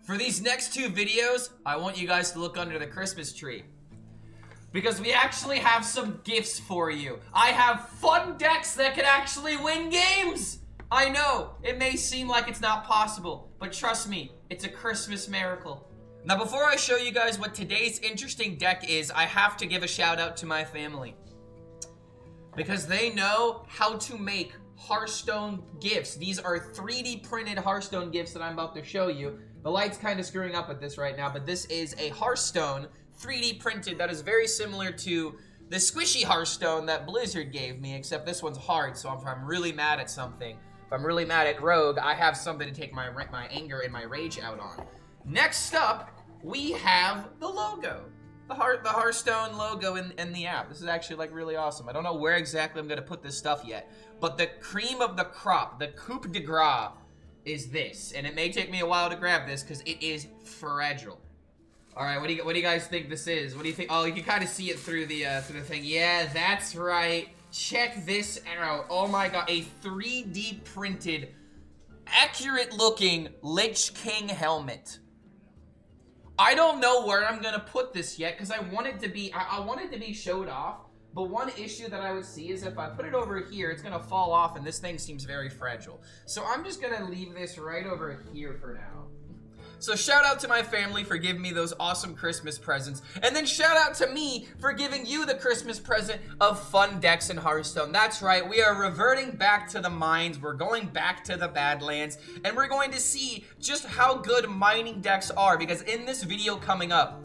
For these next two videos, I want you guys to look under the Christmas tree. Because we actually have some gifts for you. I have fun decks that can actually win games! I know, it may seem like it's not possible, but trust me, it's a Christmas miracle. Now before I show you guys what today's interesting deck is, I have to give a shout out to my family. Because they know how to make Hearthstone gifts. These are 3D printed Hearthstone gifts that I'm about to show you. The light's kind of screwing up with this right now, but this is a Hearthstone 3D printed that is very similar to the squishy Hearthstone that Blizzard gave me, except this one's hard, so if I'm really mad at something, if I'm really mad at Rogue, I have something to take my anger and my rage out on. Next up, we have the logo. The Hearthstone logo in the app. This is actually like really awesome. I don't know where exactly I'm gonna put this stuff yet, but the cream of the crop, the coup de grace, is this, and it may take me a while to grab this because it is fragile. All right, what do you guys think this is? What do you think? Oh, you can kind of see it through the thing. Yeah, that's right. Check this out. Oh my god, a 3D printed, accurate-looking Lich King helmet. I don't know where I'm gonna put this yet because I want it to be. I want it to be showed off. But one issue that I would see is if I put it over here, it's gonna fall off and this thing seems very fragile. So I'm just gonna leave this right over here for now. So shout out to my family for giving me those awesome Christmas presents. And then shout out to me for giving you the Christmas present of fun decks in Hearthstone. That's right, we are reverting back to the mines. We're going back to the Badlands. And we're going to see just how good mining decks are. Because in this video coming up,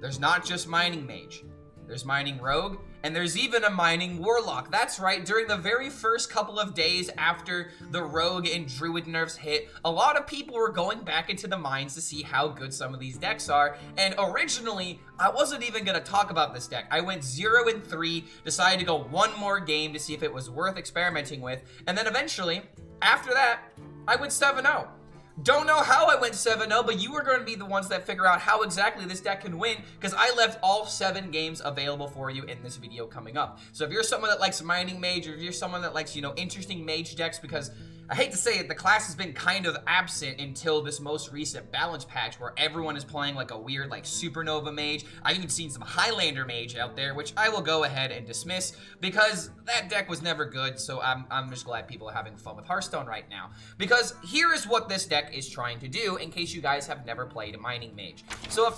there's not just Mining Mage. There's Mining Rogue, and there's even a Mining Warlock. That's right, during the very first couple of days after the Rogue and Druid nerfs hit, a lot of people were going back into the mines to see how good some of these decks are, and originally, I wasn't even gonna talk about this deck. I went 0-3, decided to go one more game to see if it was worth experimenting with, and then eventually, after that, I went 7-0. Don't know how I went 7-0, but you are going to be the ones that figure out how exactly this deck can win, because I left all 7 games available for you in this video coming up. So if you're someone that likes Mining Mage, or if you're someone that likes, you know, interesting mage decks, because I hate to say it, the class has been kind of absent until this most recent balance patch where everyone is playing like a weird like Supernova Mage. I've even seen some Highlander Mage out there, which I will go ahead and dismiss because that deck was never good, so I'm just glad people are having fun with Hearthstone right now. Because here is what this deck is trying to do in case you guys have never played a Mining Mage. So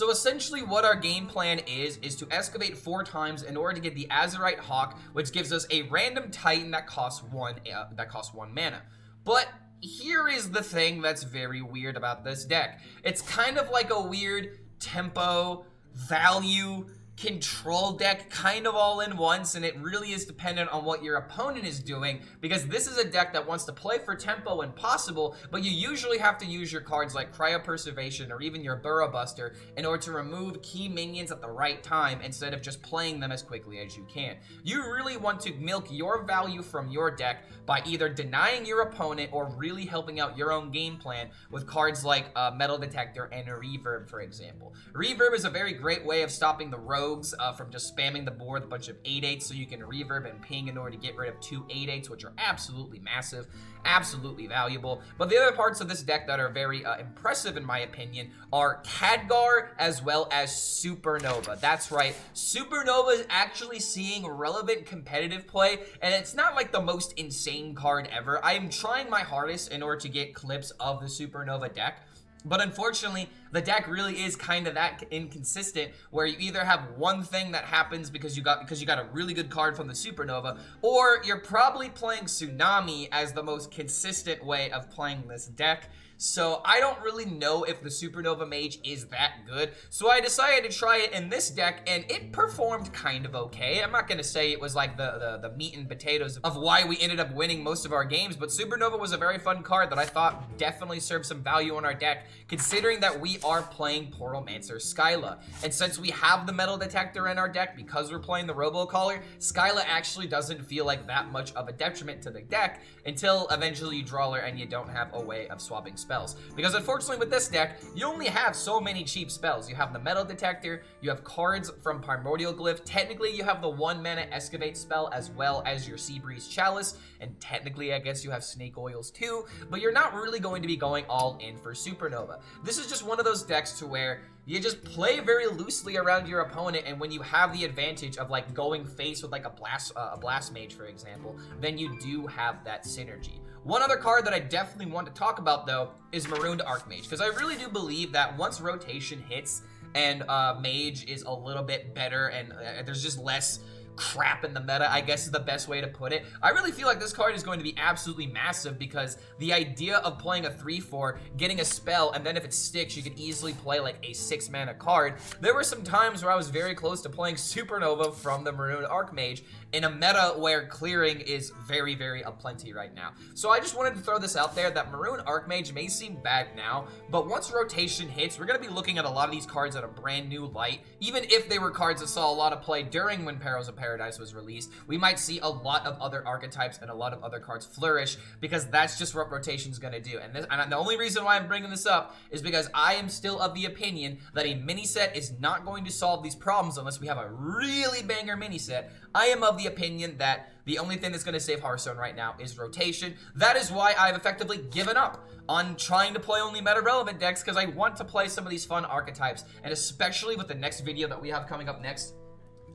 essentially what our game plan is to excavate 4 times in order to get the Azurite Hawk, which gives us a random Titan that costs 1 mana. But here is the thing that's very weird about this deck. It's kind of like a weird tempo, value, control deck kind of all in once, and it really is dependent on what your opponent is doing, because this is a deck that wants to play for tempo when possible, but you usually have to use your cards like Cryopreservation or even your Burrow Buster in order to remove key minions at the right time instead of just playing them as quickly as you can. You really want to milk your value from your deck by either denying your opponent or really helping out your own game plan with cards like Metal Detector and Reverb, for example. Reverb is a very great way of stopping the rogues from just spamming the board with a bunch of 8/8s, so you can reverb and ping in order to get rid of 2 8/8s, which are absolutely massive, absolutely valuable. But the other parts of this deck that are very impressive in my opinion are Khadgar as well as Supernova. That's right, Supernova is actually seeing relevant competitive play, and it's not like the most insane card ever. I'm trying my hardest in order to get clips of the Supernova deck, but unfortunately, the deck really is kind of that inconsistent, where you either have one thing that happens because you got a really good card from the Supernova, or you're probably playing Tsunami as the most consistent way of playing this deck. So I don't really know if the Supernova Mage is that good. So I decided to try it in this deck, and it performed kind of okay. I'm not going to say it was like the meat and potatoes of why we ended up winning most of our games, but Supernova was a very fun card that I thought definitely served some value in our deck, considering that we we are playing Portalmancer Skyla. And since we have the Metal Detector in our deck, because we're playing the Robo-Caller, Skyla actually doesn't feel like that much of a detriment to the deck until eventually you draw her and you don't have a way of swapping spells. Because unfortunately with this deck, you only have so many cheap spells. You have the Metal Detector, you have cards from Primordial Glyph, technically you have the 1-mana Excavate spell as well as your Seabreeze Chalice, and technically I guess you have Snake Oils too, but you're not really going to be going all in for Supernova. This is just one of those decks to where you just play very loosely around your opponent, and when you have the advantage of like going face with like a blast mage, for example, then you do have that synergy. One other card that I definitely want to talk about though is Marooned Archmage, because I really do believe that once rotation hits and Mage is a little bit better and there's just less crap in the meta, I guess is the best way to put it. I really feel like this card is going to be absolutely massive, because the idea of playing a 3/4, getting a spell, and then if it sticks, you can easily play like a 6-mana card. There were some times where I was very close to playing Supernova from the Marooned Archmage in a meta where clearing is very, very aplenty right now. So I just wanted to throw this out there that Marooned Archmage may seem bad now, but once rotation hits, we're going to be looking at a lot of these cards at a brand new light. Even if they were cards that saw a lot of play during when Perils of Paradise was released, we might see a lot of other archetypes and a lot of other cards flourish, because that's just what rotation is going to do. And the only reason why I'm bringing this up is because I am still of the opinion that a mini set is not going to solve these problems unless we have a really banger mini set. I am of the opinion that the only thing that's going to save Hearthstone right now is rotation. That is why I've effectively given up on trying to play only meta-relevant decks, because I want to play some of these fun archetypes, and especially with the next video that we have coming up next,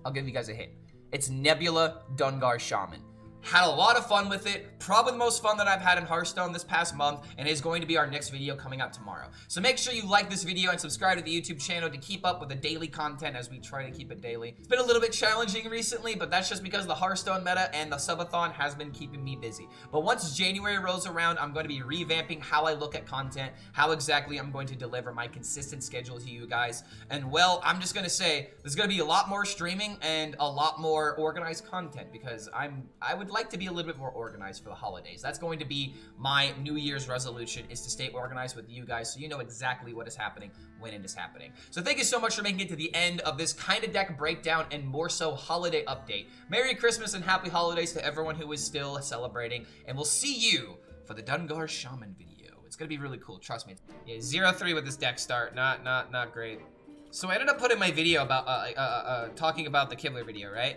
I'll give you guys a hint. It's Nebula Dungar Shaman. Had a lot of fun with it, probably the most fun that I've had in Hearthstone this past month, and is going to be our next video coming out tomorrow. So make sure you like this video and subscribe to the YouTube channel to keep up with the daily content as we try to keep it daily. It's been a little bit challenging recently, but that's just because the Hearthstone meta and the subathon has been keeping me busy. But once January rolls around, I'm going to be revamping how I look at content, how exactly I'm going to deliver my consistent schedule to you guys. And well, I'm just going to say, there's going to be a lot more streaming and a lot more organized content, because I would like to be a little bit more organized for the holidays. That's going to be my New Year's resolution, is to stay organized with you guys so you know exactly what is happening when it is happening. So thank you so much for making it to the end of this kind of deck breakdown and more so holiday update. Merry Christmas and happy holidays to everyone who is still celebrating, and we'll see you for the Dungar Shaman video. It's gonna be really cool, trust me. Yeah, 0-3 with this deck start, not great. So I ended up putting my video about talking about the Kibler video, right?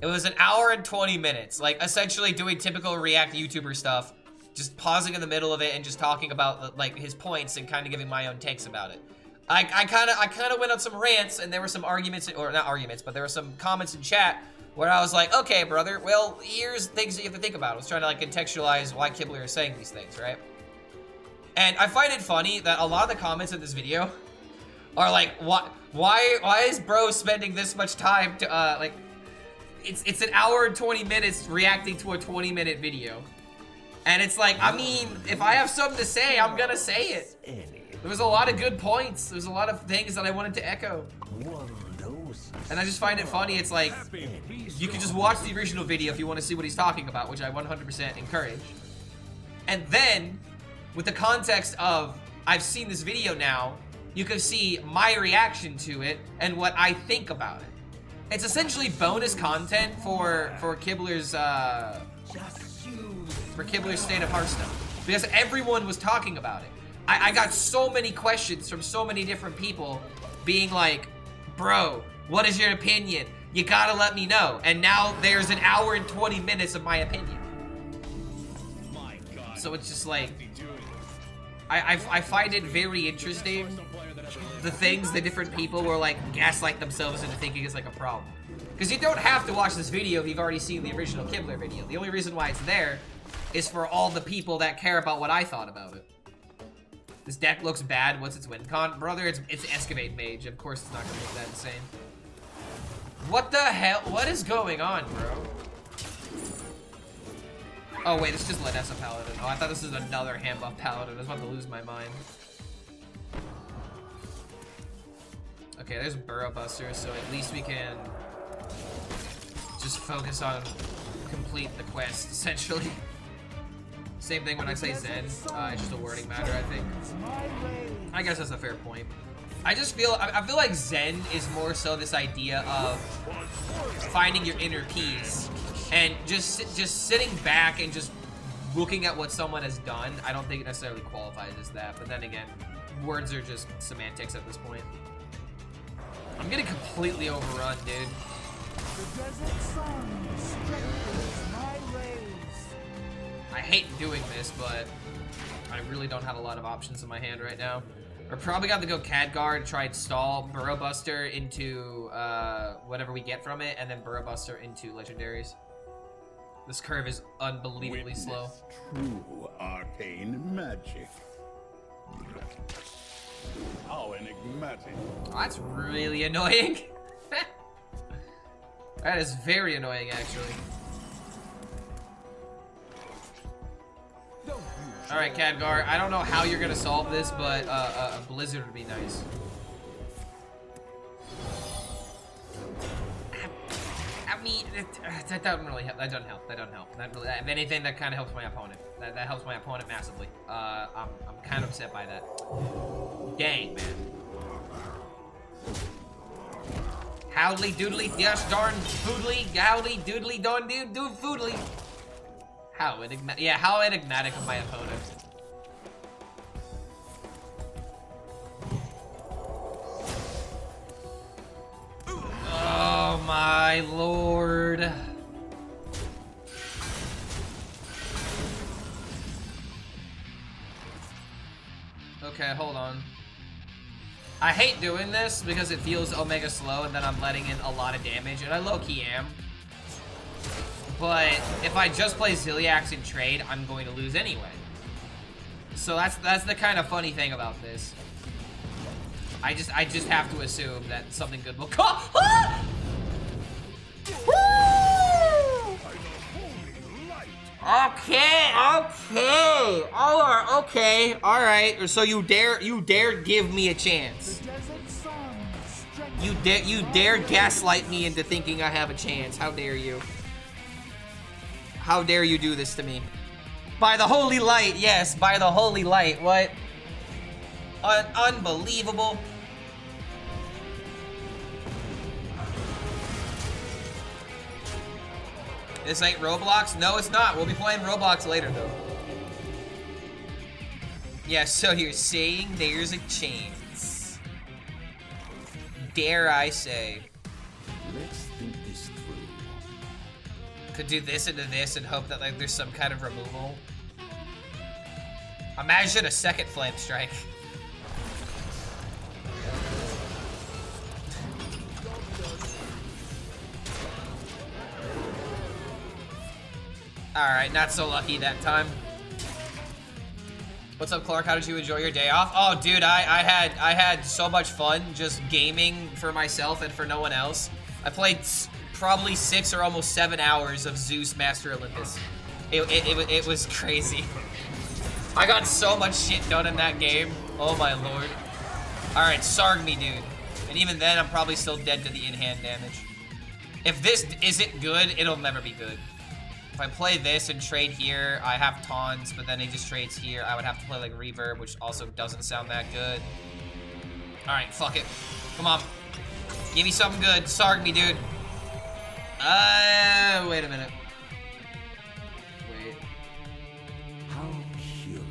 It was 1 hour and 20 minutes, like essentially doing typical React YouTuber stuff, just pausing in the middle of it and just talking about like his points and kind of giving my own takes about it. I kind of went on some rants, and there were some arguments, or not arguments, but there were some comments in chat where I was like, okay, brother, well, here's things that you have to think about. I was trying to like contextualize why Kibler is saying these things, right? And I find it funny that a lot of the comments in this video are like, why is bro spending this much time to like, it's 1 hour and 20 minutes reacting to a 20-minute video. And it's like, I mean, if I have something to say, I'm gonna say it. There was a lot of good points. There's a lot of things that I wanted to echo. And I just find it funny. It's like, you can just watch the original video if you want to see what he's talking about, which I 100% encourage. And then, with the context of, I've seen this video now, you can see my reaction to it and what I think about it. It's essentially bonus content for Kibler's State of Hearthstone, because everyone was talking about it. I got so many questions from so many different people being like, bro, what is your opinion? You gotta let me know. And now there's 1 hour and 20 minutes of my opinion. So it's just like, I find it very interesting, the things the different people were like gaslight themselves into thinking is like a problem. Because you don't have to watch this video if you've already seen the original Kibler video. The only reason why it's there is for all the people that care about what I thought about it. This deck looks bad. What's its win con? Brother, it's Excavate Mage. Of course it's not gonna look that insane. What the hell? What is going on, bro? Oh wait, it's just Lanessa Paladin. Oh, I thought this was another hand buff Paladin. I was about to lose my mind. Okay, there's Burrow Buster, so at least we can just focus on complete the quest, essentially. Same thing when I say Zen. It's just a wording matter, I think. I guess that's a fair point. I feel like Zen is more so this idea of finding your inner peace and just sitting back and just looking at what someone has done. I don't think it necessarily qualifies as that, but then again, words are just semantics at this point. I'm getting completely overrun, dude. I hate doing this, but I really don't have a lot of options in my hand right now. We're probably got to go Khadgar to try and stall Burrow Buster into whatever we get from it, and then Burrow Buster into legendaries. This curve is unbelievably slow. True arcane magic. How enigmatic. Oh, that's really annoying. That is very annoying, actually. All right, Khadgar. I don't know how you're gonna solve this, but a blizzard would be nice. I mean, that doesn't really help. That doesn't help. That doesn't help. That really, if anything, that kind of helps my opponent. That helps my opponent massively. I'm kind of upset by that. Dang, man. Howdly doodly, gosh darn foodly, howdly doodly darn dude foodly. How enigmatic, yeah, how enigmatic of my opponent. Oh my lord. Okay, hold on. I hate doing this because it feels omega slow and then I'm letting in a lot of damage, and I low-key am. But if I just play Ziliax in trade, I'm going to lose anyway. So that's the kind of funny thing about this. I just have to assume that something good will come. Ah! Okay. All right. So you dare give me a chance. You dare gaslight me into thinking I have a chance. How dare you? How dare you do this to me? By the holy light, yes, by the holy light. What? Unbelievable. This ain't Roblox? No, it's not. We'll be playing Roblox later, though. Yeah, so you're saying there's a chance. Dare I say. Let's think this through. Could do this into this and hope that like there's some kind of removal. Imagine a second flame strike. Alright, not so lucky that time. What's up, Clark? How did you enjoy your day off? Oh, dude, I had so much fun just gaming for myself and for no one else. I played probably 6 or almost 7 hours of Zeus Master Olympus. It was crazy. I got so much shit done in that game. Oh my lord. Alright, Sarg me, dude. And even then, I'm probably still dead to the in-hand damage. If this isn't good, it'll never be good. If I play this and trade here, I have taunts, but then he just trades here. I would have to play like Reverb, which also doesn't sound that good. Alright, fuck it. Come on. Give me something good. Sarg me, dude. Wait a minute. Wait. How curious.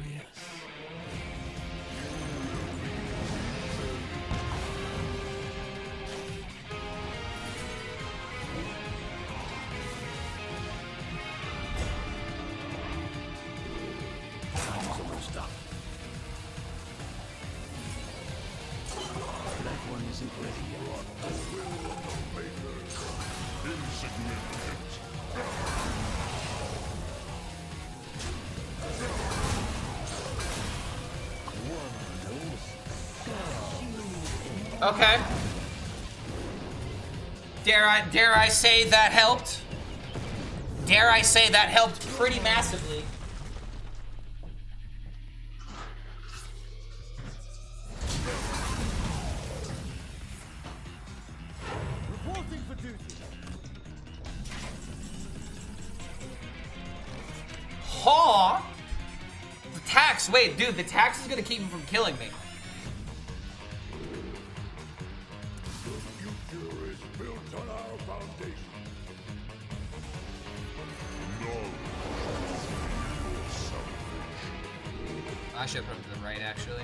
Stop. That one isn't ready yet. Okay. Dare I say that helped? Dare I say that helped pretty massively? Reporting for duty. Huh? tax. Wait, dude, the tax is gonna keep him from killing me. The future is built on our foundation. I should put him to the right, actually.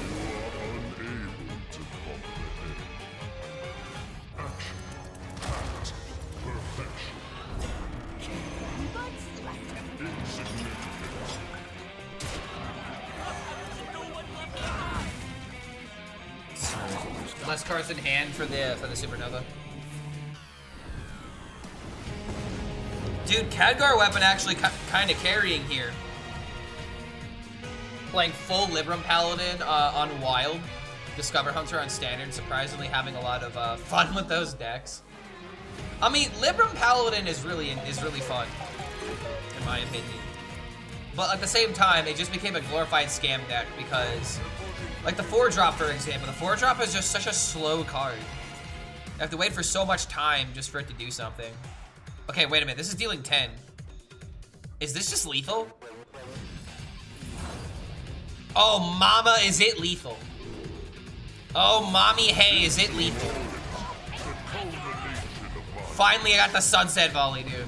You are unable to comprehend. Action, act, perfection. Insignificant. Less cards in hand for the Supernova. Dude, Khadgar weapon actually kind of carrying here. Playing full Libram Paladin on Wild, Discover Hunter on Standard, surprisingly having a lot of fun with those decks. I mean, Libram Paladin is really fun, in my opinion. But at the same time, it just became a glorified scam deck because, like the 4-drop, for example, the 4-drop is just such a slow card. You have to wait for so much time just for it to do something. Okay, wait a minute. This is dealing 10. Is this just lethal? Oh, mama, is it lethal? Oh, mommy, hey, is it lethal? Finally, I got the sunset volley, dude.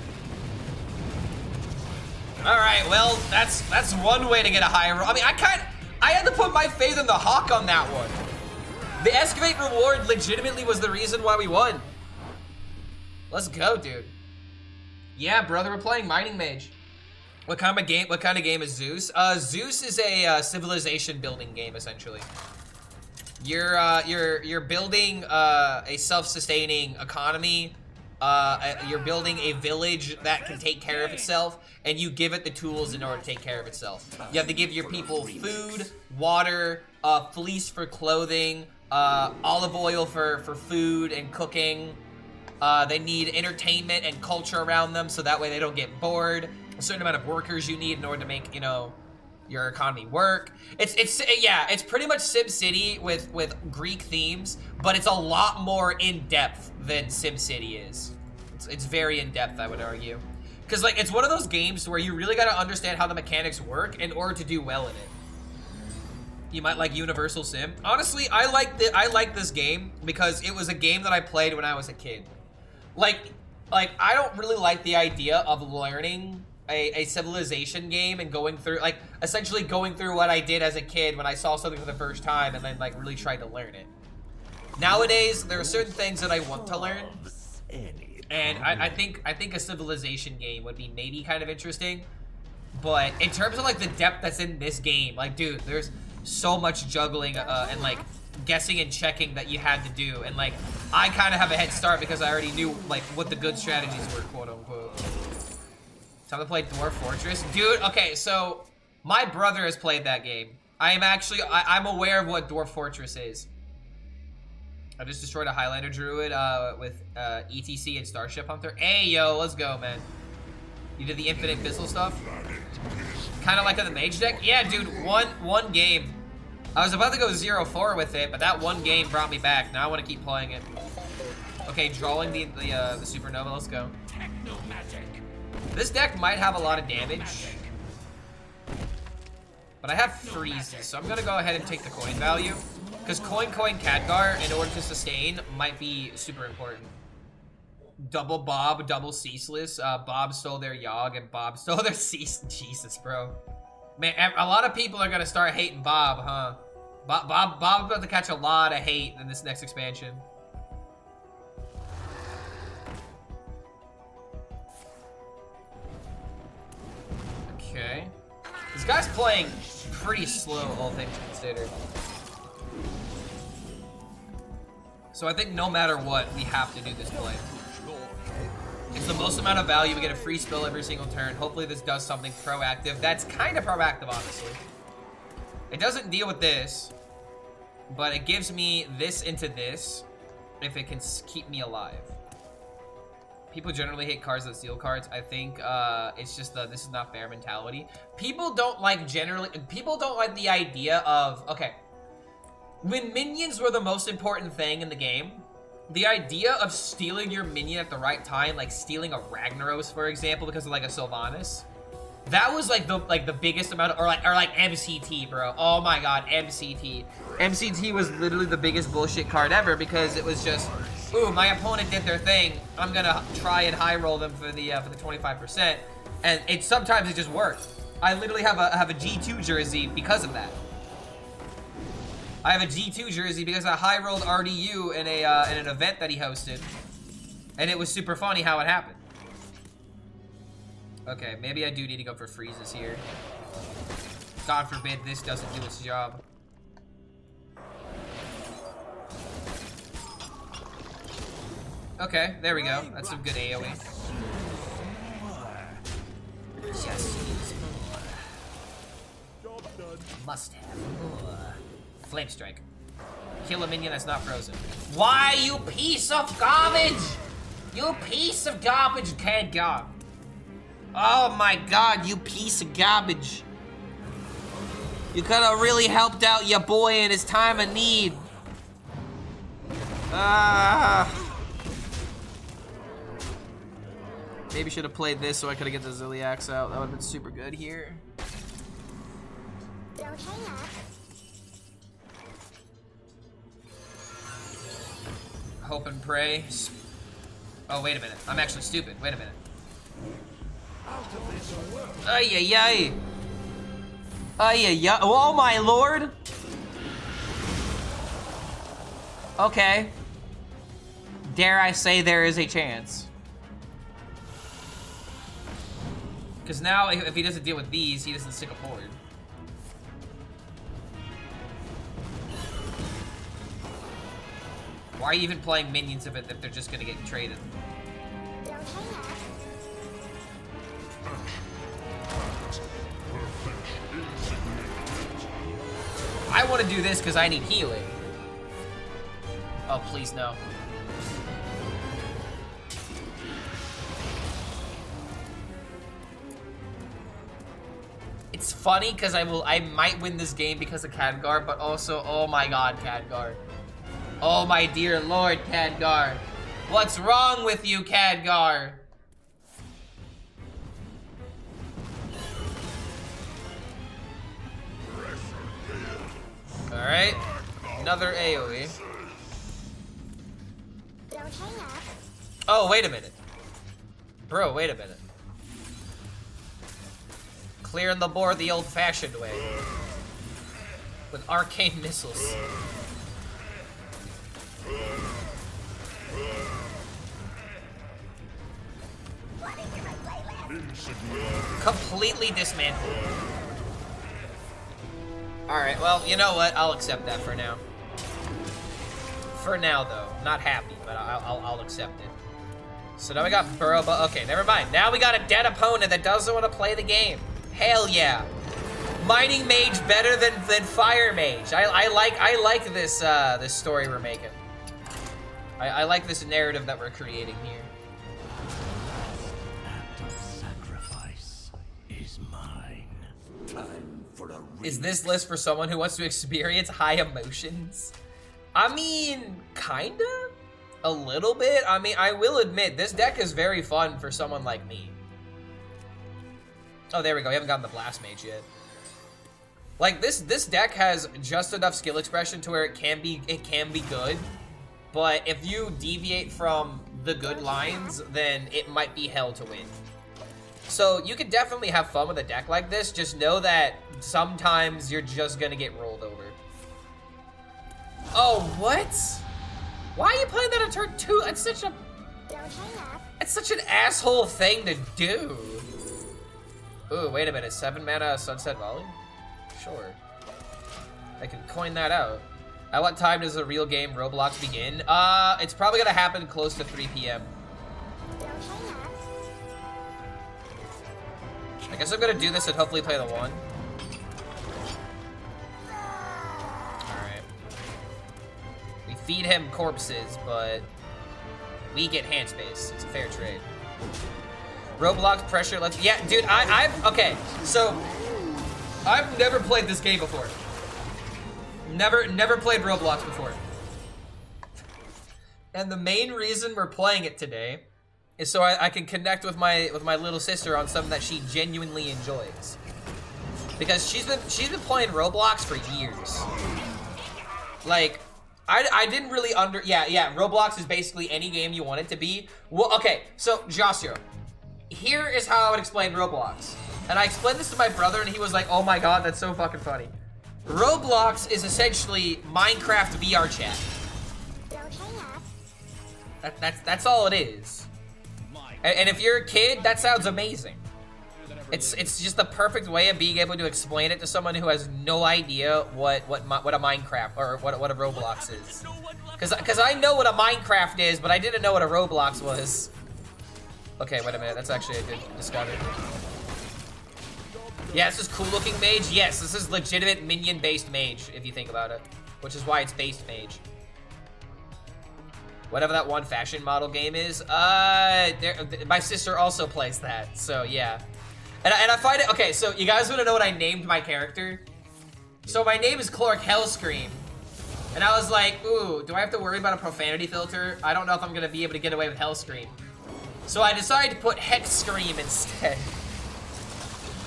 All right, well, that's one way to get a higher roll. I mean, I had to put my faith in the Hawk on that one. The Excavate reward legitimately was the reason why we won. Let's go, dude. Yeah, brother, we're playing Mining Mage. What kind of game is Zeus? Zeus is a civilization building game, essentially. You're building a self-sustaining economy. You're building a village that can take care of itself, and you give it the tools in order to take care of itself. You have to give your people food, water, fleece for clothing, olive oil for food and cooking. They need entertainment and culture around them, so that way they don't get bored. A certain amount of workers you need in order to make, you know, your economy work. It's pretty much SimCity with Greek themes, but it's a lot more in depth than SimCity is. It's very in depth, I would argue, because like it's one of those games where you really got to understand how the mechanics work in order to do well in it. You might like Universal Sim. Honestly, I like this game because it was a game that I played when I was a kid. Like I don't really like the idea of learning a civilization game and going through, like, essentially going through what I did as a kid when I saw something for the first time and then, like, really tried to learn it. Nowadays, there are certain things that I want to learn, and I think a civilization game would be maybe kind of interesting, but in terms of, like, the depth that's in this game, like, dude, there's so much juggling and, like, guessing and checking that you had to do, and, like, I kind of have a head start because I already knew, like, what the good strategies were, quote-unquote. Time to play Dwarf Fortress. Dude, okay, so my brother has played that game. I'm aware of what Dwarf Fortress is. I just destroyed a Highlander Druid with ETC and Starship Hunter. Hey, yo, let's go, man. You did the Infinite Fizzle stuff? Kind of like in the Mage deck? Yeah, dude, one game. I was about to go 0-4 with it, but that one game brought me back. Now I want to keep playing it. Okay, drawing the Supernova, let's go. Techno magic. This deck might have a lot of damage, but I have freezes, so I'm gonna go ahead and take the coin value, because coin Khadgar in order to sustain might be super important. Double Bob, double Ceaseless. Bob stole their Yogg and Bob stole their Jesus, bro. Man, a lot of people are gonna start hating Bob, huh? Bob's about to catch a lot of hate in this next expansion. Okay. This guy's playing pretty slow, all things considered. So I think no matter what, we have to do this play. It's the most amount of value. We get a free spell every single turn. Hopefully this does something proactive. That's kind of proactive, honestly. It doesn't deal with this, but it gives me this into this if it can keep me alive. People generally hate cards that steal cards. I think it's just the this is not fair mentality. People don't like the idea of, okay, when minions were the most important thing in the game, the idea of stealing your minion at the right time, like stealing a Ragnaros, for example, because of like a Sylvanas, That was like the biggest amount of, or like MCT, bro. Oh my god, MCT. MCT was literally the biggest bullshit card ever because it was just, ooh, my opponent did their thing. I'm gonna try and high roll them for the 25%, and sometimes it just worked. I literally have a G2 jersey because of that. I have a G2 jersey because I high rolled RDU in an event that he hosted, and it was super funny how it happened. Okay, maybe I do need to go for freezes here. God forbid this doesn't do its job. Okay, there we go. That's some good AoE. Just use more. Must have more. Flame strike. Kill a minion that's not frozen. Why, you piece of garbage! You piece of garbage, can't go. Oh my god, you piece of garbage. You could have really helped out your boy in his time of need. Maybe should have played this so I could have get the Zilliax out. That would have been super good here. Hope and pray. Oh, wait a minute. I'm actually stupid. Wait a minute. Ay, ay, ay. Ay, ay, ay. Oh, my lord. Okay. Dare I say there is a chance. Because now, if he doesn't deal with these, he doesn't stick a forward. Why are you even playing minions if they're just gonna get traded? I want to do this because I need healing. Oh, please no. It's funny because I might win this game because of Khadgar, but also, oh my god, Khadgar. Oh my dear lord, Khadgar. What's wrong with you, Khadgar? Alright, another AoE. Oh, wait a minute. Bro, wait a minute. Clearing the board the old-fashioned way. With arcane missiles. Completely dismantled. Alright, well, you know what? I'll accept that for now. For now, though. Not happy, but I'll accept it. So now we got Burrow, but okay, never mind. Now we got a dead opponent that doesn't want to play the game. Hell yeah. Mining Mage better than Fire Mage. I like this this story we're making. I like this narrative that we're creating here. Act of sacrifice is mine. Time for a Is this list for someone who wants to experience high emotions? I mean, kinda? A little bit? I mean, I will admit, this deck is very fun for someone like me. Oh, there we go. We haven't gotten the Blast Mage yet. Like, this deck has just enough skill expression to where it can be good. But if you deviate from the good lines, then it might be hell to win. So you could definitely have fun with a deck like this. Just know that sometimes you're just gonna get rolled over. Oh, what? Why are you playing that on turn 2? It's such an asshole thing to do. Ooh, wait a minute. 7 mana Sunset Volley? Sure. I can coin that out. At what time does a real game Roblox begin? It's probably gonna happen close to 3 p.m. I guess I'm gonna do this and hopefully play the 1. Alright. We feed him corpses, but we get hand space. It's a fair trade. Roblox pressure, let's... Yeah, dude, okay, so... I've never played this game before. Never played Roblox before. And the main reason we're playing it today is so I can connect with my little sister on something that she genuinely enjoys. Because she's been playing Roblox for years. Like, I didn't really yeah, Roblox is basically any game you want it to be. Well, okay, so Joshua, here is how I would explain Roblox. And I explained this to my brother and he was like, oh my god, that's so fucking funny. Roblox is essentially Minecraft VR chat. That's all it is. And if you're a kid, that sounds amazing. It's just the perfect way of being able to explain it to someone who has no idea what a Minecraft or what a Roblox is. Cause I know what a Minecraft is, but I didn't know what a Roblox was. Okay, wait a minute. That's actually a good discovery. Yeah, this is cool looking mage. Yes, this is legitimate minion based mage if you think about it, which is why it's based mage. Whatever that one fashion model game is, my sister also plays that, so yeah. And I find it, okay, so you guys wanna know what I named my character? So my name is HELLSCREAM. And I was like, ooh, do I have to worry about a profanity filter? I don't know if I'm gonna be able to get away with HELLSCREAM. So I decided to put HEXSCREAM instead.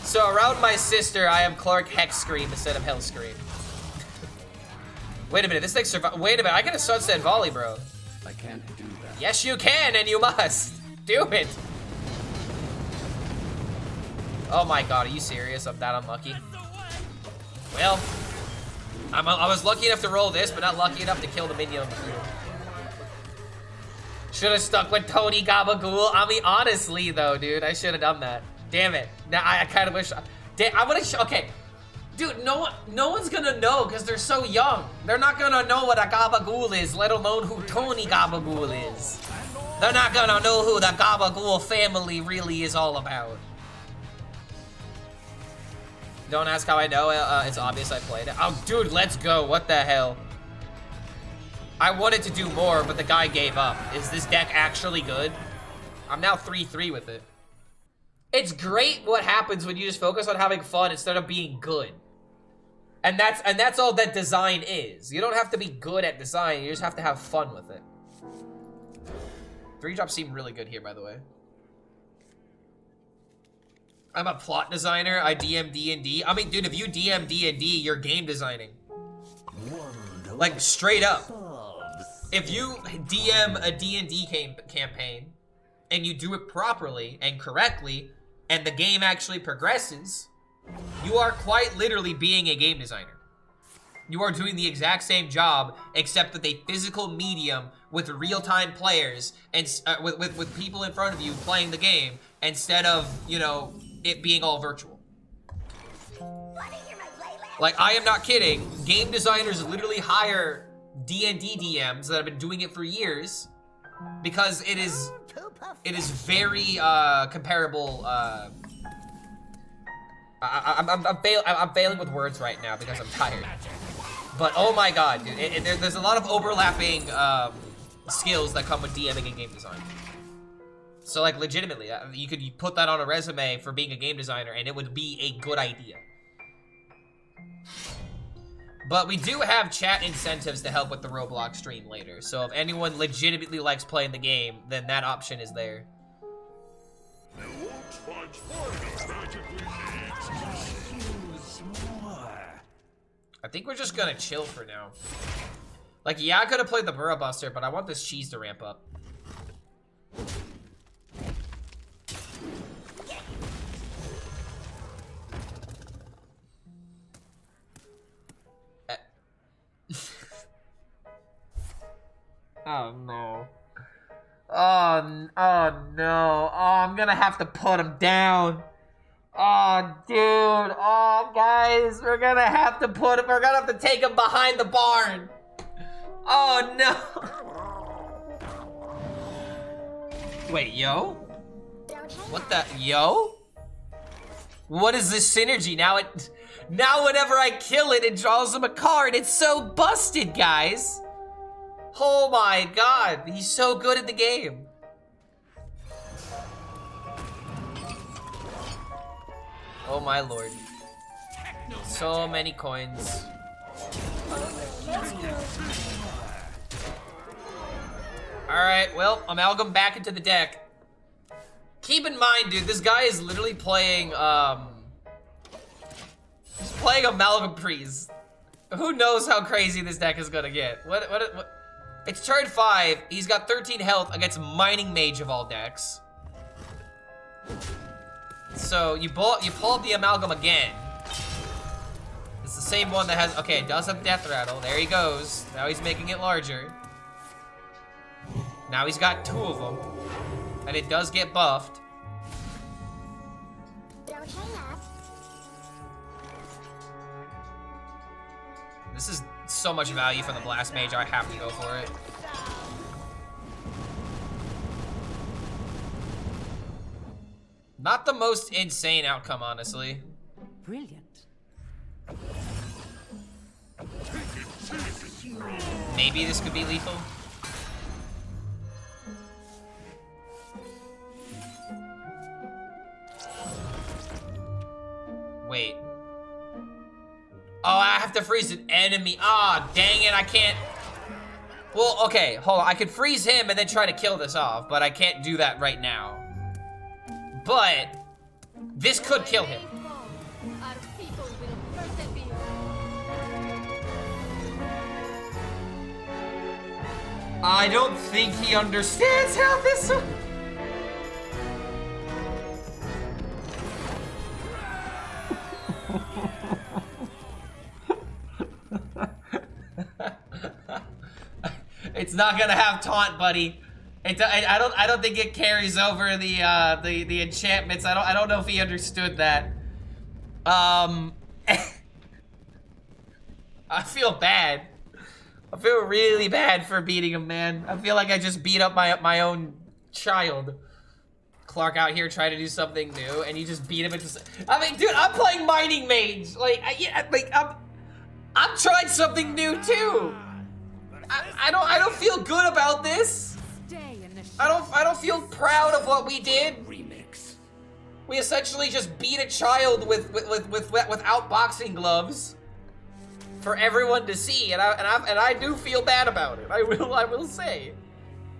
So around my sister, I am HEXSCREAM instead of HELLSCREAM. Wait a minute, this thing wait a minute, I get a sunset volley, bro. I can't do that. Yes, you can, and you must. Do it. Oh my god, are you serious? I'm that unlucky. Well, I was lucky enough to roll this, but not lucky enough to kill the minion on the field. Should have stuck with Tony Gabagool. I mean, honestly, though, dude, I should have done that. Damn it. Now, I kind of wish... I would have... Okay. Dude, no one's gonna know because they're so young. They're not gonna know what a Gabagool is, let alone who Tony Gabagool is. They're not gonna know who the Gabagool family really is all about. Don't ask how I know. It's obvious I played it. Oh, dude, let's go. What the hell? I wanted to do more, but the guy gave up. Is this deck actually good? I'm now 3-3 with it. It's great what happens when you just focus on having fun instead of being good. And that's all that design is. You don't have to be good at design, you just have to have fun with it. 3-drops seem really good here, by the way. I'm a plot designer, I DM D&D. I mean, dude, if you DM D&D, you're game designing. Like, straight up. If you DM a D&D campaign, and you do it properly and correctly, and the game actually progresses, you are quite literally being a game designer. You are doing the exact same job, except with a physical medium with real-time players and with people in front of you playing the game, instead of, you know, it being all virtual. Like, I am not kidding. Game designers literally hire D&D DMs that have been doing it for years because it is very comparable. I'm failing with words right now because I'm tired. But oh my god, dude, there's a lot of overlapping skills that come with DMing and game design. So like legitimately, you could put that on a resume for being a game designer and it would be a good idea. But we do have chat incentives to help with the Roblox stream later. So if anyone legitimately likes playing the game, then that option is there. I think we're just gonna chill for now. Like, yeah, I could have played the Burrow Buster, but I want this cheese to ramp up. Oh no. Oh no. Oh, I'm gonna have to put him down. Oh, dude. Oh, guys, we're gonna have to take him behind the barn. Oh no. Wait, yo? What the, yo? What is this synergy? Now whenever I kill it, it draws him a card. It's so busted, guys. Oh my god, he's so good at the game. Oh my lord. So many coins. Alright, well, amalgam back into the deck. Keep in mind, dude, this guy is literally playing, he's playing Amalgam Priest. Who knows how crazy this deck is gonna get? What? It's turn 5, he's got 13 health against Mining Mage of all decks. So, you pull up the Amalgam again. It's the same one that has, okay, it does have Death Rattle, there he goes. Now he's making it larger. Now he's got 2 of them. And it does get buffed. This is so much value from the Blast Mage, I have to go for it. Not the most insane outcome, honestly. Brilliant. Maybe this could be lethal. Wait. Oh, I have to freeze an enemy. Ah, dang it, I can't. Well, okay, hold on. I could freeze him and then try to kill this off, but I can't do that right now. But this could kill him. Our people will persevere. I don't think he understands how this. It's not gonna have taunt, buddy. I don't think it carries over the enchantments. I don't know if he understood that. I feel bad. I feel really bad for beating him, man. I feel like I just beat up my own child. Clark out here trying to do something new, and you just beat him into. I mean, dude, I'm playing Mining Mage. Like, I'm trying something new too. I don't feel good about this. I don't feel proud of what we did. Remix. We essentially just beat a child without boxing gloves for everyone to see, and I do feel bad about it. I will say.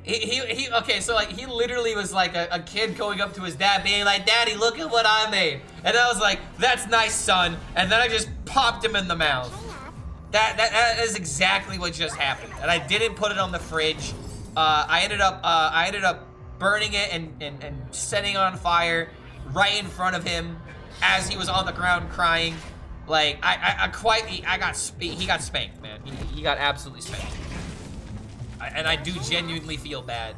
Okay, so like he literally was like a kid going up to his dad being like, "Daddy, look at what I made," and I was like, "That's nice, son," and then I just popped him in the mouth. That is exactly what just happened, and I didn't put it on the fridge. I ended up burning it and setting it on fire right in front of him as he was on the ground crying. Like he got spanked, man. He got absolutely spanked, and I do genuinely feel bad.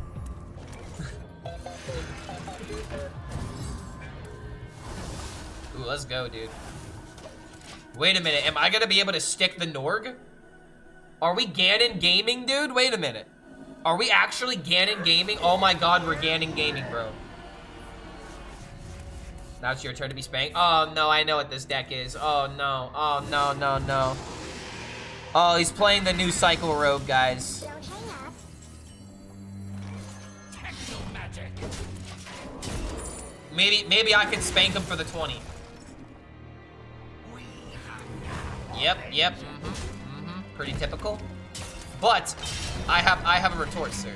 Ooh, let's go, dude. Wait a minute, am I gonna be able to stick the Norg? Are we Ganon gaming, dude? Wait a minute. Are we actually Ganon gaming? Oh my god, we're Ganon gaming, bro. Now it's your turn to be spanked. Oh no, I know what this deck is. Oh no, oh no, no, no. Oh, he's playing the new Cycle Rogue, guys. Maybe I can spank him for the 20. Yep, pretty typical. But I have a retort, sir.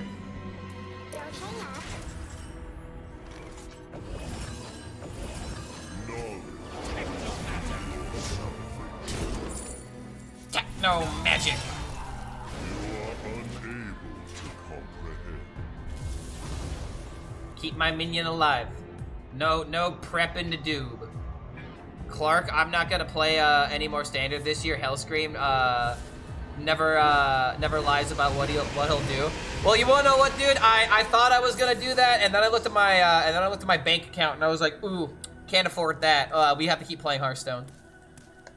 Techno magic. You are unable to comprehend. Keep my minion alive. No prepping to doob. Clark, I'm not gonna play any more standard this year. HELLSCREAM never lies about what he'll do. Well, you wanna know what, dude? I thought I was gonna do that, and then I looked at my bank account, and I was like, ooh, can't afford that. We have to keep playing Hearthstone.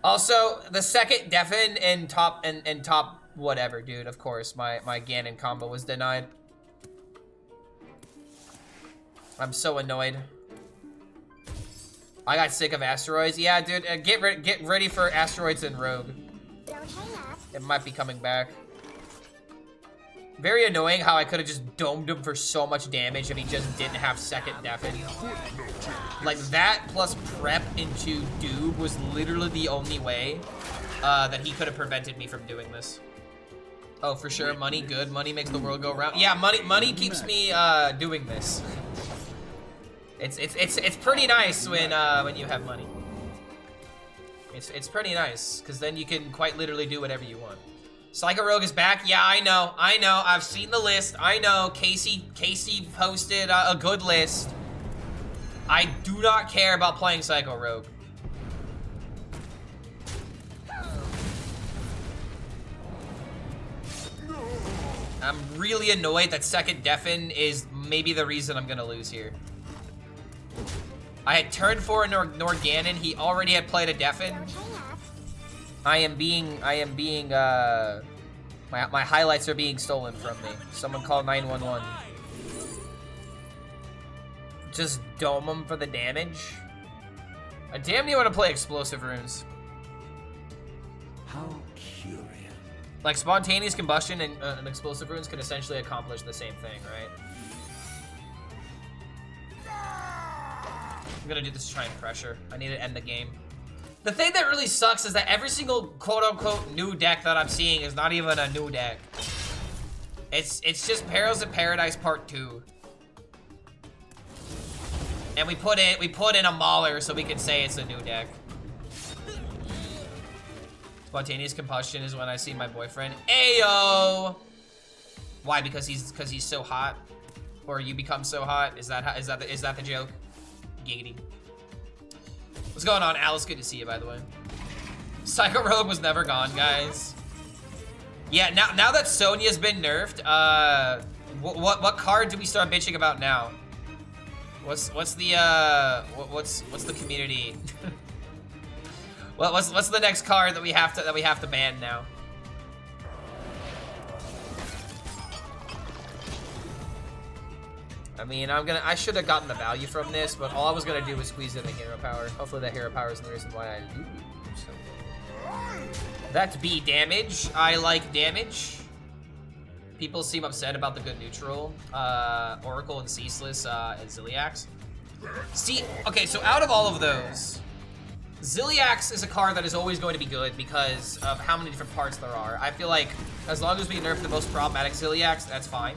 Also, the second Deafen and top whatever, dude. Of course, my Ganon combo was denied. I'm so annoyed. I got sick of asteroids. Yeah, dude, get ready for asteroids and Rogue. It might be coming back. Very annoying how I could have just domed him for so much damage if he just didn't have second Deafen. Like, that plus prep into Doob was literally the only way that he could have prevented me from doing this. Oh, for sure, money, good. Money makes the world go round. Yeah, money keeps me doing this. It's pretty nice when you have money. It's pretty nice because then you can quite literally do whatever you want. Psycho Rogue is back. Yeah, I know. I've seen the list. I know. Casey posted a good list. I do not care about playing Psycho Rogue. I'm really annoyed that second Deafen is maybe the reason I'm gonna lose here. I had turned for a Norganon. He already had played a Deafen. My highlights are being stolen from me. Someone call 911. Just dome him for the damage. I damn near want to play explosive runes. How curious. Like spontaneous combustion and explosive runes can essentially accomplish the same thing, right? I'm gonna do this to try and pressure. I need to end the game. The thing that really sucks is that every single quote-unquote new deck that I'm seeing is not even a new deck. It's just Perils of Paradise Part 2. And we put in a Mauler so we can say it's a new deck. Spontaneous combustion is when I see my boyfriend. Ayo! Why? Because he's so hot, or you become so hot? Is that the joke? Giggity. What's going on, Alice? Good to see you, by the way. Psycho Rogue was never gone, guys. Yeah, now that Sonya's been nerfed, what card do we start bitching about now? What's the community? What's the next card that we have to ban now? I mean, I should have gotten the value from this, but all I was gonna do was squeeze in the hero power. Hopefully that hero power is the reason why I lose. So. That B damage. I like damage. People seem upset about the good neutral. Oracle and Ceaseless and Ziliax. See, okay, so out of all of those, Ziliax is a card that is always going to be good because of how many different parts there are. I feel like as long as we nerf the most problematic Ziliax, that's fine.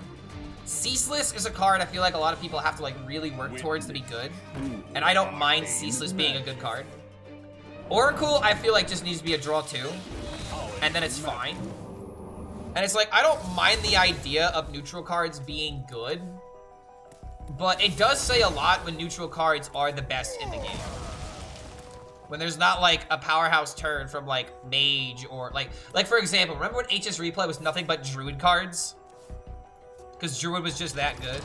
Ceaseless is a card I feel like a lot of people have to like really work towards to be good. And I don't mind Ceaseless being a good card. Oracle, I feel like just needs to be a draw 2. And then it's fine. And it's like, I don't mind the idea of neutral cards being good. But it does say a lot when neutral cards are the best in the game. When there's not like a powerhouse turn from like Mage or like for example, remember when HSReplay was nothing but Druid cards? Because Druid was just that good.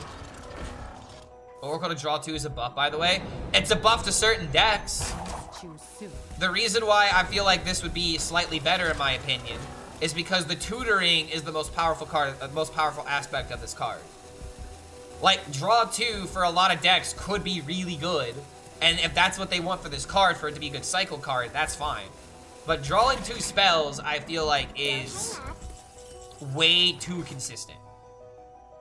Oracle to draw 2 is a buff, by the way. It's a buff to certain decks. The reason why I feel like this would be slightly better, in my opinion, is because the tutoring is the most powerful card, the most powerful aspect of this card. Like, draw 2 for a lot of decks could be really good. And if that's what they want for this card, for it to be a good cycle card, that's fine. But drawing 2 spells, I feel like, is way too consistent.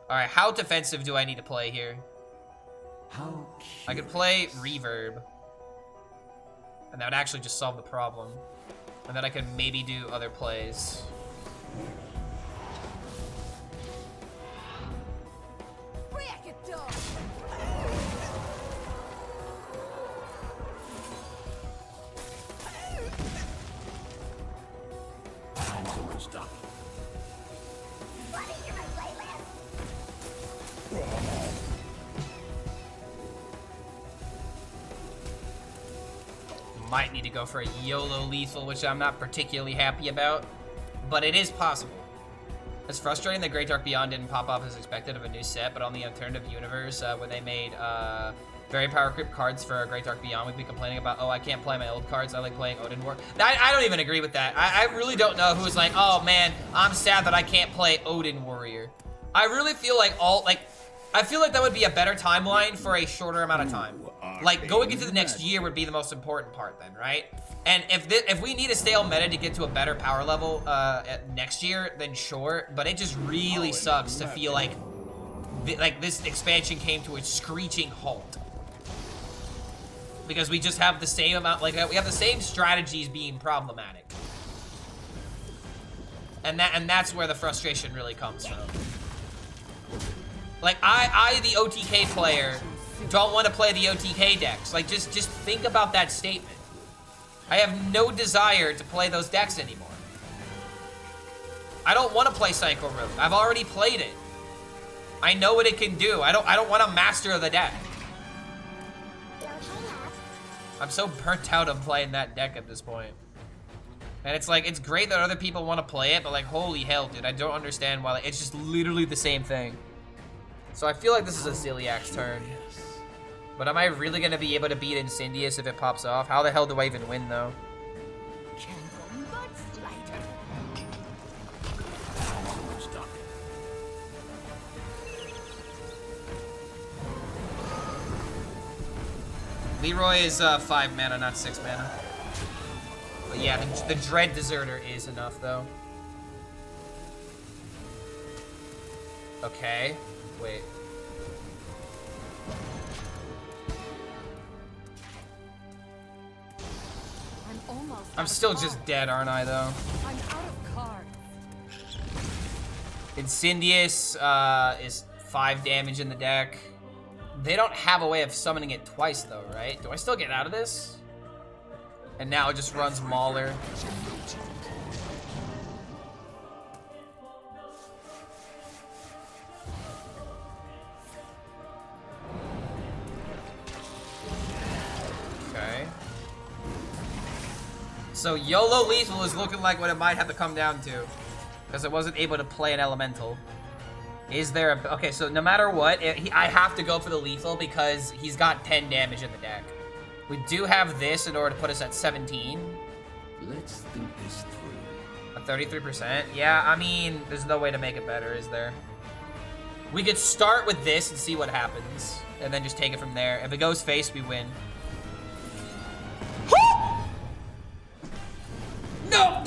Alright, how defensive do I need to play here? I could play Reverb. And that would actually just solve the problem. And then I could maybe do other plays. Stop. Might need to go for a YOLO lethal, which I'm not particularly happy about, but it is possible. It's frustrating that Great Dark Beyond didn't pop up as expected of a new set, but on the alternative universe, where they made very power creep cards for Great Dark Beyond, we'd be complaining about, oh, I can't play my old cards, I like playing Odin War. I don't even agree with that. I really don't know who's like, oh man, I'm sad that I can't play Odin Warrior. I really feel like I feel like that would be a better timeline for a shorter amount of time. Like, going into the next year would be the most important part then, right? And if we need a stale meta to get to a better power level next year, then sure. But it just really sucks to feel like this expansion came to a screeching halt. Because we just have the same amount, like, we have the same strategies being problematic. And that's where the frustration really comes from. Like, I the OTK player, don't want to play the OTK decks. Like, just think about that statement. I have no desire to play those decks anymore. I don't want to play Psycho Rogue. I've already played it. I know what it can do. I don't want to master the deck. I'm so burnt out of playing that deck at this point. And it's like, it's great that other people want to play it, but like, holy hell, dude, I don't understand why. Like, it's just literally the same thing. So I feel like this is a Ziliak's turn. But am I really going to be able to beat Incendious if it pops off? How the hell do I even win, though? Leroy is 5 mana, not 6 mana. But yeah, the Dread Deserter is enough, though. Okay. Wait. I'm still just dead, aren't I, though? I'm out of cards. Incendious is 5 damage in the deck. They don't have a way of summoning it twice, though, right? Do I still get out of this? And now it just runs Mauler. Okay. So YOLO Lethal is looking like what it might have to come down to. Because it wasn't able to play an Elemental. Is there a... Okay, so no matter what, I have to go for the Lethal because he's got 10 damage in the deck. We do have this in order to put us at 17. Let's think this through. A 33%? Yeah, I mean, there's no way to make it better, is there? We could start with this and see what happens. And then just take it from there. If it goes face, we win. No!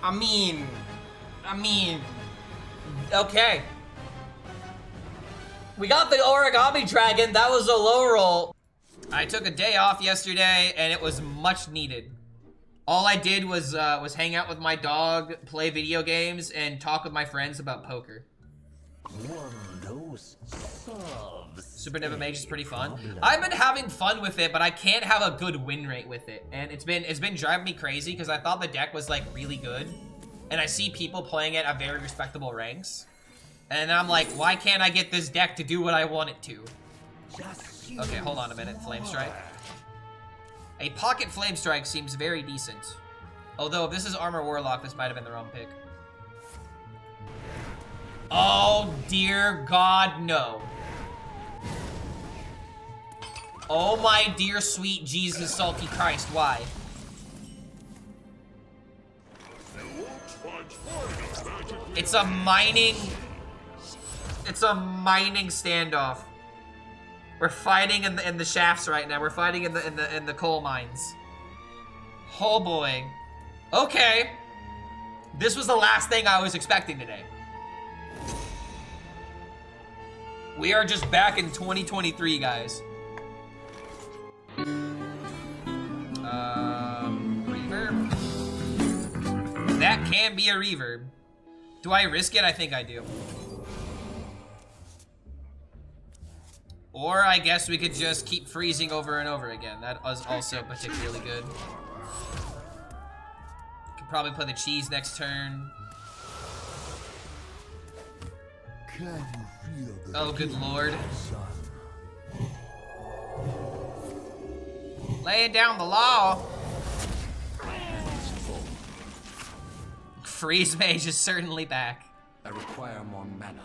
I mean, okay. We got the Origami Dragon. That was a low roll. I took a day off yesterday, and it was much needed. All I did was hang out with my dog, play video games, and talk with my friends about poker. Supernova Mage is pretty fun. I've been having fun with it, but I can't have a good win rate with it. And it's been driving me crazy because I thought the deck was like really good. And I see people playing it at very respectable ranks. And I'm like, why can't I get this deck to do what I want it to? Okay, hold on a minute. Flame Strike. A Pocket Flame Strike seems very decent. Although if this is Armor Warlock, this might have been the wrong pick. Oh dear God, no. Oh my dear sweet Jesus salty Christ, why? It's a mining standoff. We're fighting in the shafts right now. We're fighting in the coal mines. Oh boy. Okay. This was the last thing I was expecting today. We are just back in 2023, guys. Reverb. That can be a reverb. Do I risk it? I think I do. Or I guess we could just keep freezing over and over again. That was also particularly good. Could probably play the cheese next turn. Oh, good lord. Laying down the law. Freeze Mage is certainly back. I require more mana.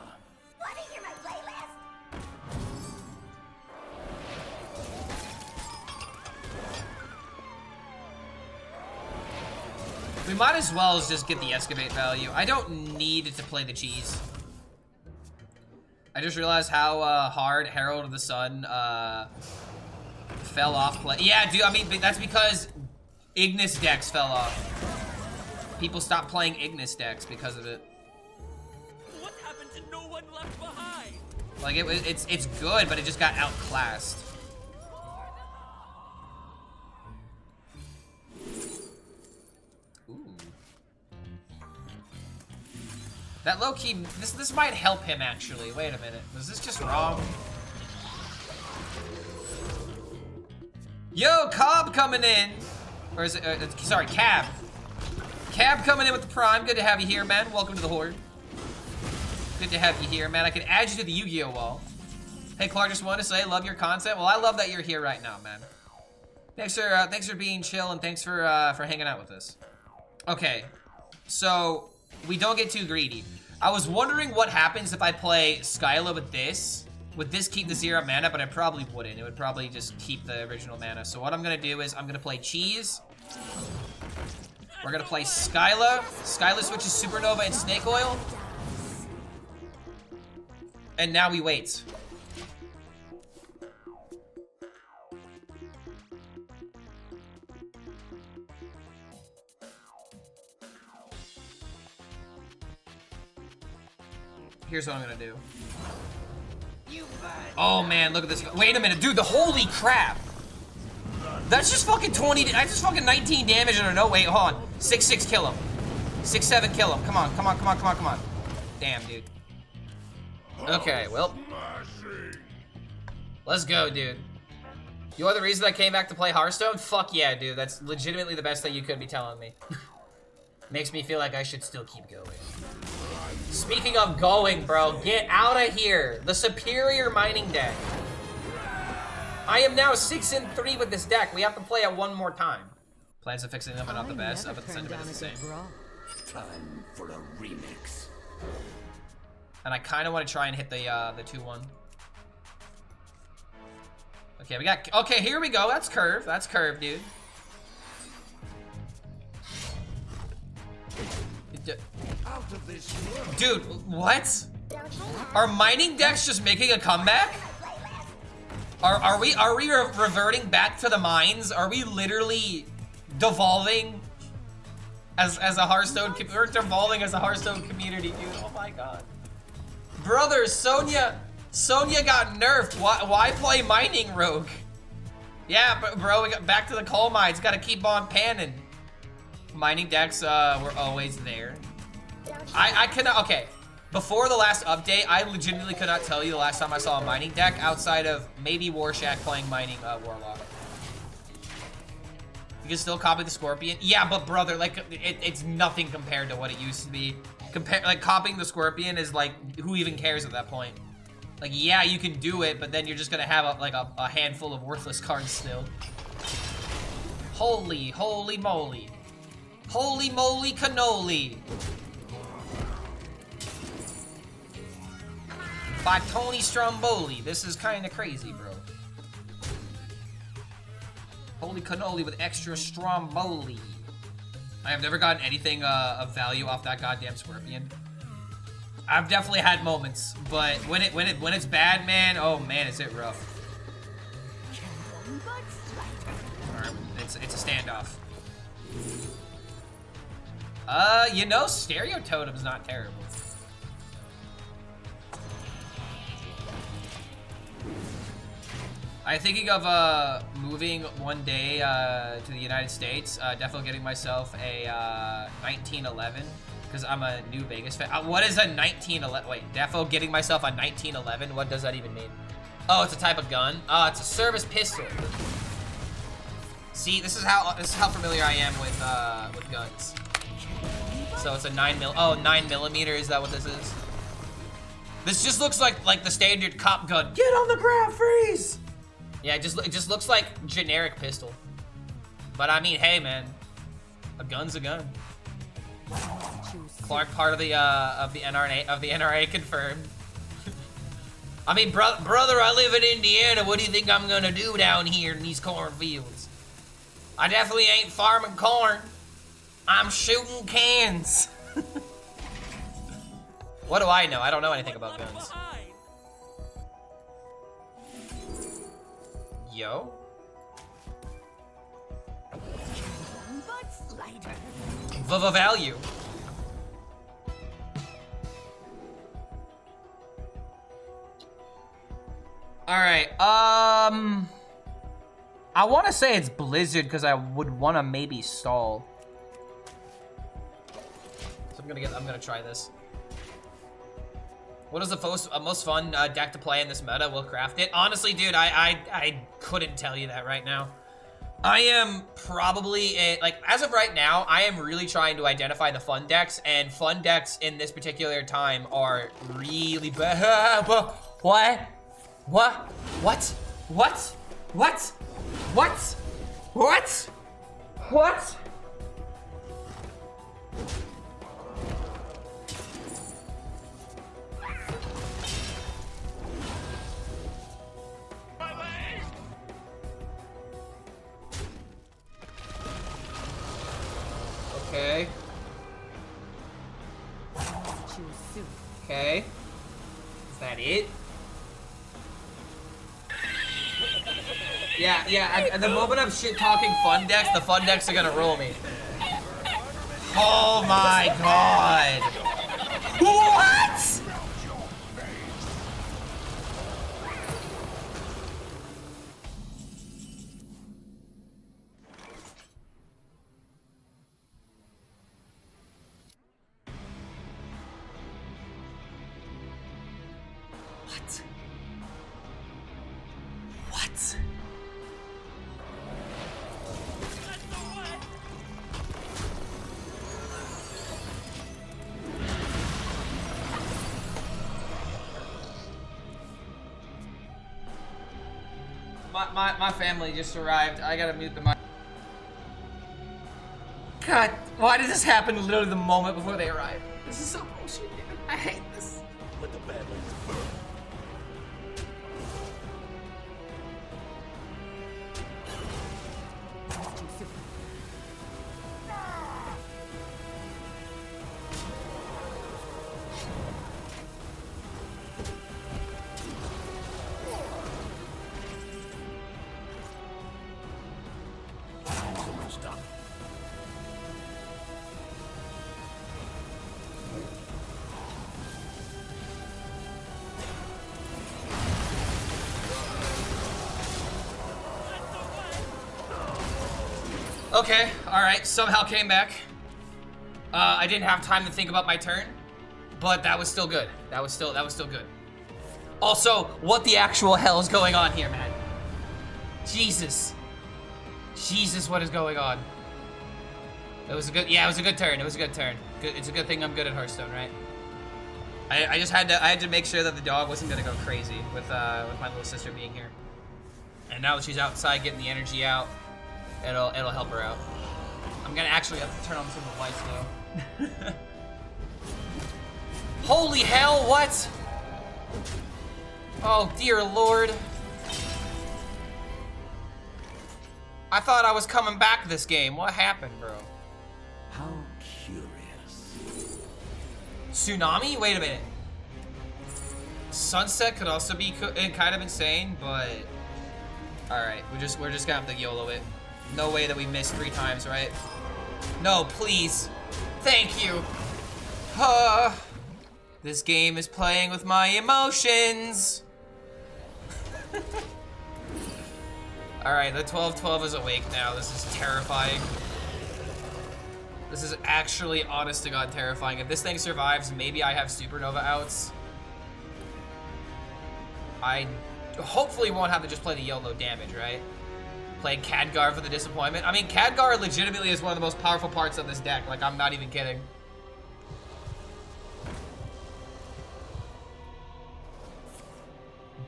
Want to hear my playlist? We might as well just get the Excavate value. I don't need to play the cheese. I just realized how hard Herald of the Sun fell off play. Yeah, dude, I mean, that's because Ignis decks fell off. People stopped playing Ignis decks because of it. What happened to No One Left Behind? Like, it's good, but it just got outclassed. That low-key, this might help him actually. Wait a minute, was this just wrong? Yo, Cobb coming in. Or is it, sorry, Cab. Cab coming in with the Prime. Good to have you here, man. Welcome to the Horde. Good to have you here, man. I can add you to the Yu-Gi-Oh wall. Hey, Clark, just wanted to say, love your content. Well, I love that you're here right now, man. Thanks for being chill, and thanks for hanging out with us. Okay, so we don't get too greedy. I was wondering what happens if I play Skyla with this. Would this keep the 0 mana? But I probably wouldn't. It would probably just keep the original mana. So what I'm gonna do is I'm gonna play Cheese. We're gonna play Skyla. Skyla switches Supernova and Snake Oil. And now we wait. Here's what I'm gonna do. Oh man, look at this. Wait a minute, dude, the holy crap. That's just fucking 20, that's just fucking 19 damage. I don't know, wait, hold on. 6-6 kill him. 6-7 kill him. Come on, come on, come on, come on, come on. Damn, dude. Okay, well. Let's go, dude. You are the reason I came back to play Hearthstone? Fuck yeah, dude. That's legitimately the best thing you could be telling me. Makes me feel like I should still keep going. Speaking of going, bro, get out of here. The Superior mining deck. I am now 6-3 with this deck. We have to play it one more time. Plans of fixing them are not the best, but the sentiment is the same. Time for a remix. And I kind of want to try and hit the 2-1. Okay, we got. Okay, here we go. That's curve. That's curve, dude. Out of this world. Dude, what? Are mining decks just making a comeback? Are we reverting back to the mines? Are we literally devolving as a Hearthstone? We're devolving as a Hearthstone community, dude. Oh my god, brothers, Sonya got nerfed. Why play mining rogue? Yeah, but bro, we got back to the coal mines. Got to keep on panning. Mining decks were always there. I cannot. Okay. Before the last update, I legitimately could not tell you the last time I saw a mining deck outside of maybe Warshak playing mining Warlock. You can still copy the Scorpion. Yeah, but brother, like it's nothing compared to what it used to be. Like copying the Scorpion is like, who even cares at that point? Like, yeah, you can do it, but then you're just gonna have a handful of worthless cards still. Holy moly. Holy moly cannoli. By Tony Stromboli. This is kind of crazy, bro. Holy cannoli with extra Stromboli. I have never gotten anything of value off that goddamn Scorpion. I've definitely had moments, but when it's bad, man, oh man, is it rough. Alright, it's a standoff. You know, Stereo Totem's not terrible. I'm thinking of moving one day to the United States. Definitely getting myself a 1911 because I'm a new Vegas fan. What is a 1911? Wait, defo getting myself a 1911. What does that even mean? Oh, it's a type of gun. It's a service pistol. See, this is how familiar I am with guns. So it's a 9mm. Oh, 9mm. Is that what this is? This just looks like the standard cop gun. Get on the ground, freeze! Yeah, it just looks like generic pistol. But I mean, hey man, a gun's a gun. Clark, part of the NRA confirmed. I mean, brother, I live in Indiana. What do you think I'm gonna do down here in these cornfields? I definitely ain't farming corn. I'm shooting cans. What do I know? I don't know anything about guns. Yo. Value. Alright, I want to say it's Blizzard because I would want to maybe stall. So I'm gonna try this. What is the most fun deck to play in this meta? We'll craft it. Honestly, dude, I couldn't tell you that right now. I am probably, like, as of right now, I am really trying to identify the fun decks, and fun decks in this particular time are really bad. What? What? What? What? What? What? What? What? Okay. Okay. Is that it? Yeah, the moment I'm shit talking fun decks, the fun decks are gonna roll me. Oh my god. What? What? My family just arrived. I gotta mute the mic. God, why did this happen literally the moment before they arrived? This is so bullshit, dude. I hate this. Let the Badlands burn. Okay, alright, somehow came back. I didn't have time to think about my turn, but that was still good. That was still good. Also, what the actual hell is going on here, man? Jesus. Jesus, what is going on? It was a good, yeah, it was a good turn. It was a good turn. Good, it's a good thing I'm good at Hearthstone, right? I just had to make sure that the dog wasn't gonna go crazy with my little sister being here. And now that she's outside getting the energy out, it'll help her out. I'm gonna actually have to turn on some of the lights though. Holy hell, what? Oh dear lord. I thought I was coming back this game. What happened, bro? How curious. Tsunami? Wait a minute. Sunset could also be kind of insane, but alright, we're just gonna have to YOLO it. No way that we missed 3 times, right? No, please. Thank you. This game is playing with my emotions. Alright, the 12-12 is awake now. This is terrifying. This is actually, honest to God, terrifying. If this thing survives, maybe I have Supernova outs. I hopefully won't have to just play the YOLO damage, right? Play Khadgar for the disappointment. I mean, Khadgar legitimately is one of the most powerful parts of this deck. Like, I'm not even kidding.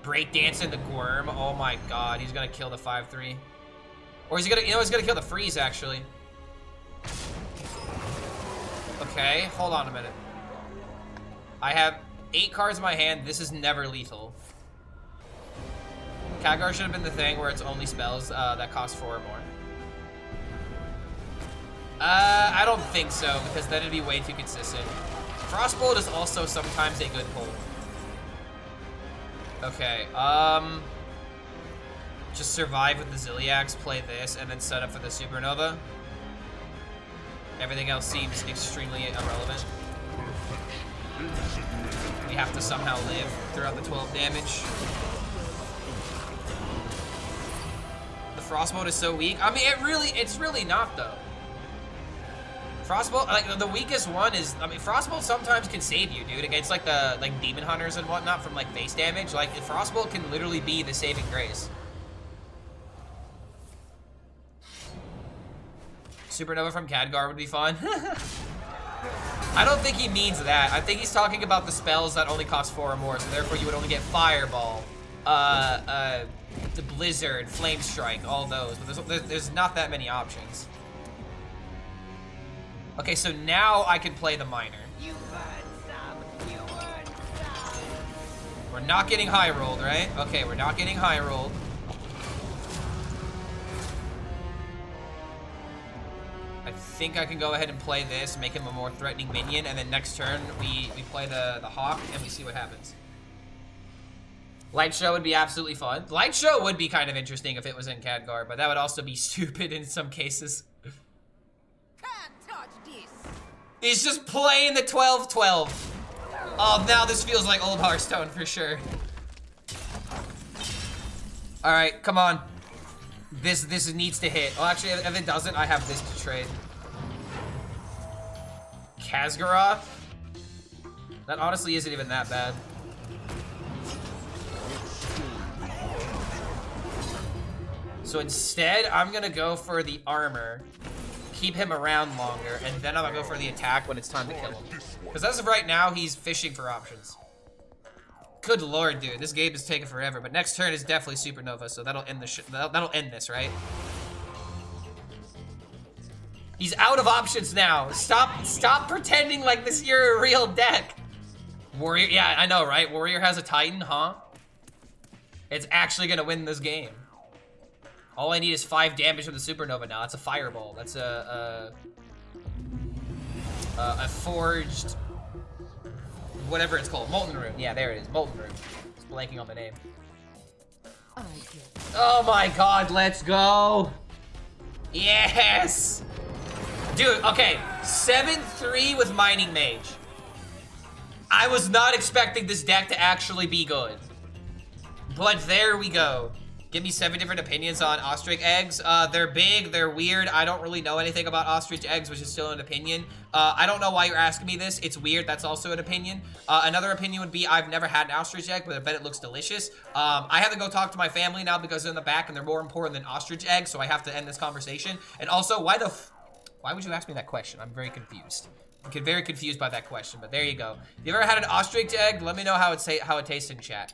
Breakdancing the Gwyrm. Oh my god, he's gonna kill the 5-3. Or is he gonna, he's gonna kill the freeze, actually. Okay, hold on a minute. I have 8 cards in my hand. This is never lethal. Khadgar should have been the thing where it's only spells that cost 4 or more. I don't think so, because then it'd be way too consistent. Frostbolt is also sometimes a good pull. Okay, just survive with the Zilliax, play this, and then set up for the Supernova. Everything else seems extremely irrelevant. We have to somehow live throughout the 12 damage. The Frostbolt is so weak. I mean, it's really not though. Frostbolt, like the weakest one is, I mean, Frostbolt sometimes can save you, dude, against like the demon hunters and whatnot from like face damage. Like Frostbolt can literally be the saving grace. Supernova from Khadgar would be fun. I don't think he means that. I think he's talking about the spells that only cost 4 or more, so therefore you would only get Fireball, the Blizzard, Flame Strike, all those. But there's not that many options. Okay, so now I can play the Miner. You earned some. You earned some. We're not getting high rolled, right? Okay, we're not getting high rolled. I think I can go ahead and play this, make him a more threatening minion, and then next turn we play the Hawk and we see what happens. Light Show would be absolutely fun. Light Show would be kind of interesting if it was in Khadgar, but that would also be stupid in some cases. Can't touch this. He's just playing the 12-12. Oh, now this feels like old Hearthstone for sure. All right, come on. This needs to hit. Oh, actually, if it doesn't, I have this to trade. Khazgaroth? That honestly isn't even that bad. So instead, I'm gonna go for the armor, keep him around longer, and then I'm gonna go for the attack when it's time to kill him. Because as of right now, he's fishing for options. Good lord, dude, this game is taking forever. But next turn is definitely Supernova, so that'll end the that'll end this, right? He's out of options now. Stop pretending like this you're a real deck. Warrior, yeah, I know, right? Warrior has a Titan, huh? It's actually gonna win this game. All I need is 5 damage from the Supernova now. That's a Fireball. That's a forged, whatever it's called, Molten Rune. Yeah, there it is, Molten Rune. Just blanking on the name. Oh my god, let's go. Yes. Dude, okay, 7-3 with Mining Mage. I was not expecting this deck to actually be good. But there we go. Give me 7 different opinions on ostrich eggs. They're big, they're weird. I don't really know anything about ostrich eggs, which is still an opinion. I don't know why you're asking me this. It's weird, that's also an opinion. Another opinion would be I've never had an ostrich egg, but I bet it looks delicious. I have to go talk to my family now because they're in the back and they're more important than ostrich eggs, so I have to end this conversation. And also, why would you ask me that question? I'm very confused. I'm very confused by that question, but there you go. If you ever had an ostrich egg, let me know how it tastes in chat.